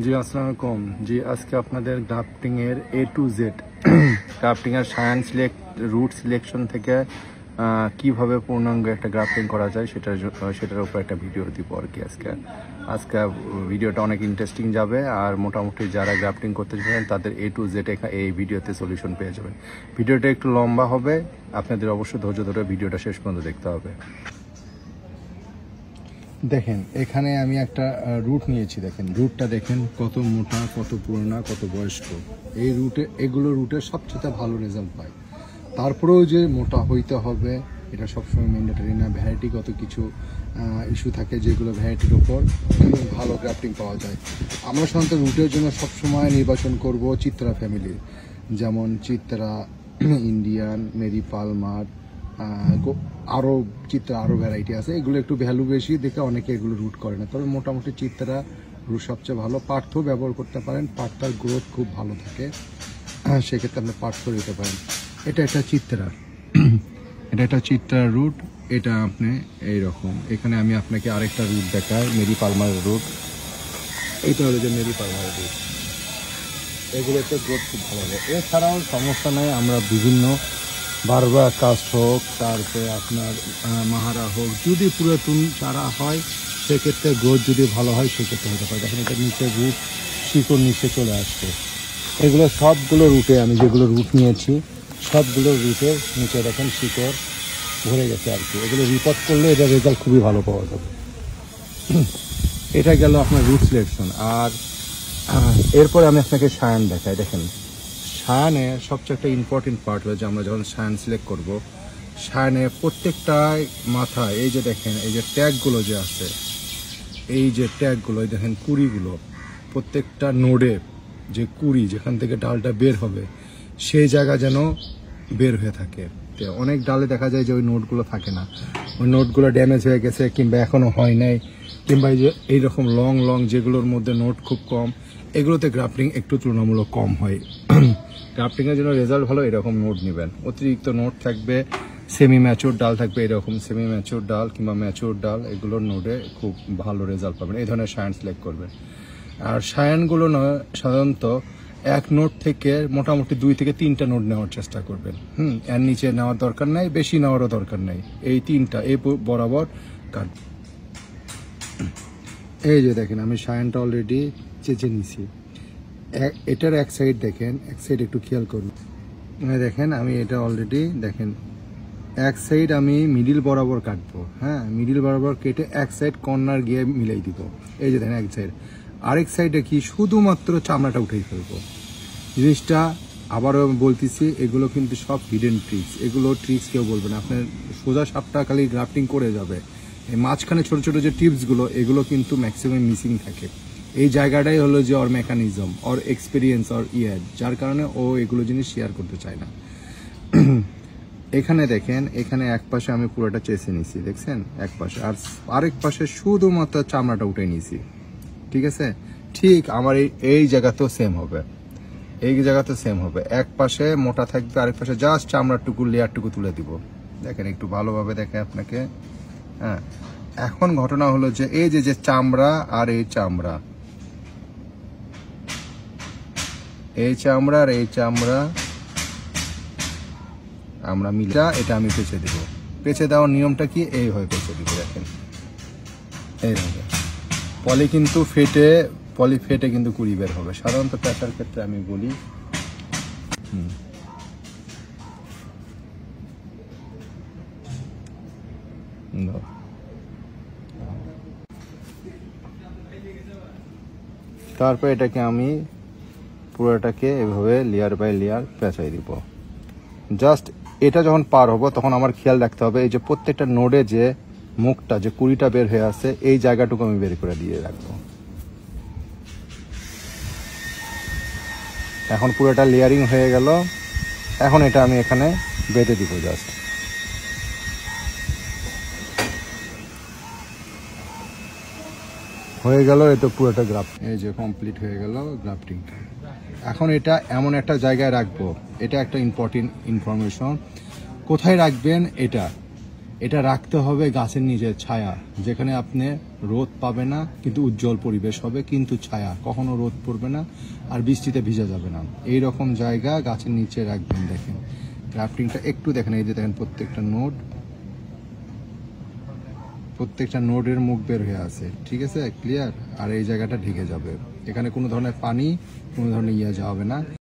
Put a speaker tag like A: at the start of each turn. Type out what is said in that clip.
A: জি আসসালামু আলাইকুম। জি আজকে আপনাদের গ্রাফটিং এর A to Z গ্রাফটিং এর সায়েন্স রুট সিলেকশন থেকে কিভাবে পূর্ণাঙ্গ একটা গ্রাফটিং করা যায় সেটার উপর একটা ভিডিও দিব আর কি। আজকে ভিডিওটা অনেক ইন্টারেস্টিং যাবে, আর মোটামুটি যারা গ্রাফটিং করতে চান তাদের A to Z এই ভিডিওতে সলিউশন পেয়ে যাবেন। ভিডিওটা একটু লম্বা হবে, আপনাদের অবশ্যই ধৈর্য ধরে ভিডিওটা শেষ পর্যন্ত দেখতে হবে। দেখেন এখানে আমি একটা রুট নিয়েছি, দেখেন রুটটা দেখেন কত মোটা, কত পুরোনো, কত বয়স্ক। এই এগুলো রুটের সবচেয়ে ভালো রেজাল্ট পায়। তারপরেও যে মোটা হইতে হবে এটা সবসময় ম্যান্ডেটরি না। ভ্যারাইটিগত কিছু ইস্যু থাকে যেগুলো ভ্যারাইটির ওপর ভালো গ্রাফটিং পাওয়া যায়। আমরা সাধারণত রুটের জন্য সবসময় নির্বাচন করব চিত্রা ফ্যামিলির, যেমন চিত্রা, ইন্ডিয়ান, মেরি পালমার, আরও ভ্যারাইটি আছে। এগুলো একটু ভ্যালু বেশি দেখে অনেকে এগুলো রুট করে না, তবে মোটামুটি চিত্রা রুট সবচেয়ে ভালো। পার্থ ব্যবহার করতে পারেন, পার্থটার গ্রোথ খুব ভালো থাকে, সেক্ষেত্রে আপনি পার্থ দিতে পারেন। এটা একটা চিত্রা রুট। এটা আপনি এইরকম, এখানে আমি আপনাকে আরেকটা রুট দেখাই, মেরি পালমারের রুট। এটা হলো যে মেরি পালমারের রুট, এগুলোতে গ্রোথ খুব ভালো হবে। এছাড়াও সমস্যা নাই, আমরা বিভিন্ন বারবার কাস্ট হোক, তারপরে আপনার মাহারা হোক, যদি পুরাতন চারা হয় সেক্ষেত্রে গ্রোথ যদি ভালো হয় সেক্ষেত্রে হতে পারে। দেখেন এটা নিচে রুট, শিকড় নিচে চলে আসছে। এগুলো সবগুলো রুটে, আমি যেগুলো রুট নিয়েছি সবগুলো রুটের নিচে দেখেন শিকড় ভরে গেছে আর কি। এগুলো রিপোর্ট করলে এটা রেজাল্ট খুবই ভালো পাওয়া যাবে। এটা গেল আপনার রুট সিলেকশন। আর এরপরে আমি আপনাকে সায়ান দেখাই। দেখেন সায়ানে সবচেয়ে একটা ইম্পর্টেন্ট পার্ট হলো যে আমরা যখন সায়ান সিলেক্ট করবো, সায়ানে প্রত্যেকটা মাথায় এই যে দেখেন এই যে ট্যাগগুলো যে আছে, এই যে ট্যাগগুলো দেখেন কুড়িগুলো, প্রত্যেকটা নোডে যে কুড়ি যেখান থেকে ডালটা বের হবে সেই জায়গা যেন বের হয়ে থাকে। অনেক ডালে দেখা যায় যে ওই নোটগুলো থাকে না, ওই নোটগুলো ড্যামেজ হয়ে গেছে কিংবা এখনো হয় নাই, কিংবা এই যে এইরকম লং যেগুলোর মধ্যে নোট খুব কম, এগুলোতে গ্রাফটিং একটু তুলনামূলক কম হয়। গ্রাফটিংয়ের জন্য রেজাল্ট ভালো এরকম নোট নেবেন। অতিরিক্ত নোট থাকবে, সেমি ম্যাচিওর ডাল থাকবে, এরকম সেমি ম্যাচিওর ডাল কিংবা ম্যাচিওর ডাল, এগুলোর নোটে খুব ভালো রেজাল্ট পাবেন। এই ধরনের সায়ান সিলেক্ট করবেন। আর সায়ানগুলো সাধারণত এক নোট থেকে মোটামুটি 2 থেকে 3টা নোট নেওয়ার চেষ্টা করবেন। এর নিচে নেওয়ার দরকার নাই, বেশি নেওয়ারও দরকার নাই। এই 3টা এই বরাবর কাট। এই যে দেখেন আমি সায়ানটা অলরেডি চেঁচে নিছি। এটার এক সাইড দেখেন, এক সাইড একটু খেয়াল করুন। দেখেন আমি এটা অলরেডি দেখেন এক সাইড আমি মিডিল বরাবর কাটবো। হ্যাঁ, মিডিল বরাবর কেটে এক সাইড কর্নার গিয়ে মিলাই দিব। এই যে দেখেন এক সাইড, আরেক সাইডে কি শুধুমাত্র চামড়াটা উঠেই ফেলবো। জিনিসটা আবারও বলতেছি, এগুলো কিন্তু সব হিডেন ট্রিক্স। এগুলো ট্রিক্স কেউ বলবে না, আপনার সোজা সাপটা খালি গ্রাফটিং করে যাবে। এই মাঝখানে ছোট ছোট যে টিপসগুলো, এগুলো কিন্তু ম্যাক্সিমাম মিসিং থাকে। এই জায়গাটাই হলো যে ওর মেকানিজম, ওর এক্সপিরিয়েন্স, ওর যার কারণে ও এগুলো জিনিস শেয়ার করতে চায় না। এখানে দেখেন, এখানে এক পাশে আমি পুরোটা চেঁচে নিছি, দেখছেন এক পাশে, আর আরেক পাশে শুধুমাত্র চামড়াটা উঠে নিছি। ঠিক আছে, ঠিক আমার এই জায়গাতেও সেম হবে, এই জায়গাতেও সেম হবে। এক পাশে মোটা থাকবে, আরেক পাশে জাস্ট চামড়াটুকু লেয়ারটুকু তুলে দিব। দেখেন একটু ভালোভাবে দেখে আপনাকে। হ্যাঁ, এখন ঘটনা হলো যে এই যে চামড়া আর এই চামড়া, এই চামড়া আর এই চামড়া আমরা মিলা, এটা আমি পেঁচে দিব। পেঁচে দেওয়ার নিয়মটা কি, এইভাবে পেঁচে দিব। দেখেন এইভাবে পলি ফেটে কিন্তু কুড়ি বের হবে। সাধারণত পেঁচার ক্ষেত্রে আমি বলি তারপর এটাকে আমি পুরোটাকে এভাবে লেয়ার বাই লেয়ার পেঁচাই দিব। জাস্ট এটা যখন পার হবো তখন আমার খেয়াল রাখতে হবে এই যে প্রত্যেকটা নোডে যে মুখটা যে কুড়িটা বের হয়ে আছে, এই জায়গাটুকু আমি বের করে দিয়ে রাখবো। এখন পুরোটা লেয়ারিং হয়ে গেল। এখন এটা আমি এখানে বেঁধে দিব। জাস্ট হয়ে গেল, এই তো পুরোটা এই যে কমপ্লিট হয়ে গেল গ্রাফটিংটা। এখন এটা এমন একটা জায়গায় রাখবো, এটা একটা ইম্পর্টেন্ট ইনফরমেশন। কোথায় রাখবেন, এটা রাখতে হবে গাছের নিচে ছায়া, যেখানে আপনি রোদ পাবে না কিন্তু উজ্জ্বল পরিবেশ হবে, কিন্তু ছায়া, কখনো রোদ পড়বে না আর বৃষ্টিতে ভিজা যাবে না, এই রকম জায়গা গাছের নিচে রাখবেন। দেখেন গ্রাফটিংটা একটু দেখেন, এই যে দেখেন প্রত্যেকটা নোডের মুখ বের হয়ে আছে, ঠিক আছে, ক্লিয়ার। আর এই জায়গাটা ঢেকে যাবে, এখানে কোনো ধরনের পানি, কোনো ধরনের যাবে না।